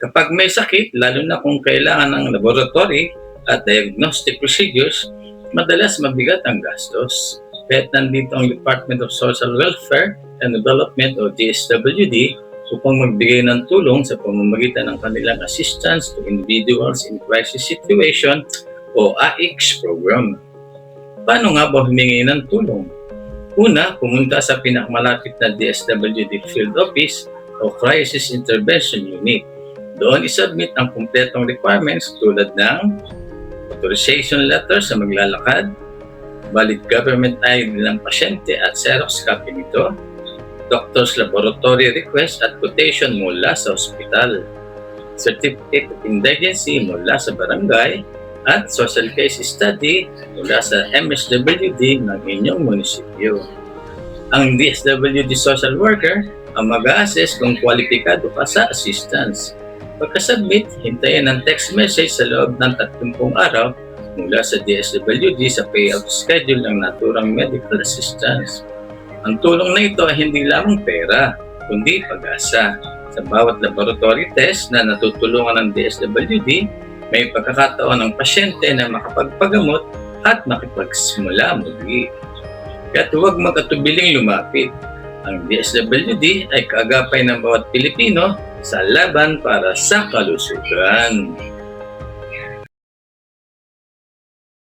Kapag may sakit, lalo na kung kailangan ng laboratory at diagnostic procedures, madalas mabigat ang gastos. Kaya't nandito ang Department of Social Welfare and Development o DSWD upang magbigay ng tulong sa pamamagitan ng kanilang Assistance to Individuals in Crisis Situation o AICS program. Paano nga ba humingi ng tulong? Una, pumunta sa pinakamalapit na DSWD Field Office o Crisis Intervention Unit. Doon isubmit ang kumpletong requirements tulad ng authorization letter sa maglalakad, valid government ID ng pasyente at Xerox copy nito, doctor's laboratory request at quotation mula sa ospital, certificate of indigency mula sa barangay, at social case study mula sa MSWD ng inyong munisipyo. Ang DSWD social worker ang mag-a-assess kung kwalipikado ka sa assistance. Pagkasubmit, hintayin ang text message sa loob ng 30 araw mula sa DSWD sa payout schedule ng naturang medical assistance. Ang tulong na ito ay hindi lamang pera, kundi pag-asa. Sa bawat laboratory test na natutulungan ng DSWD, may pagkakataon ng pasyente na makapagpagamot at makipagsimula muli. Kaya't huwag magkatubiling lumapit. Ang DSWD ay kaagapay ng bawat Pilipino sa laban para sa kalusugan.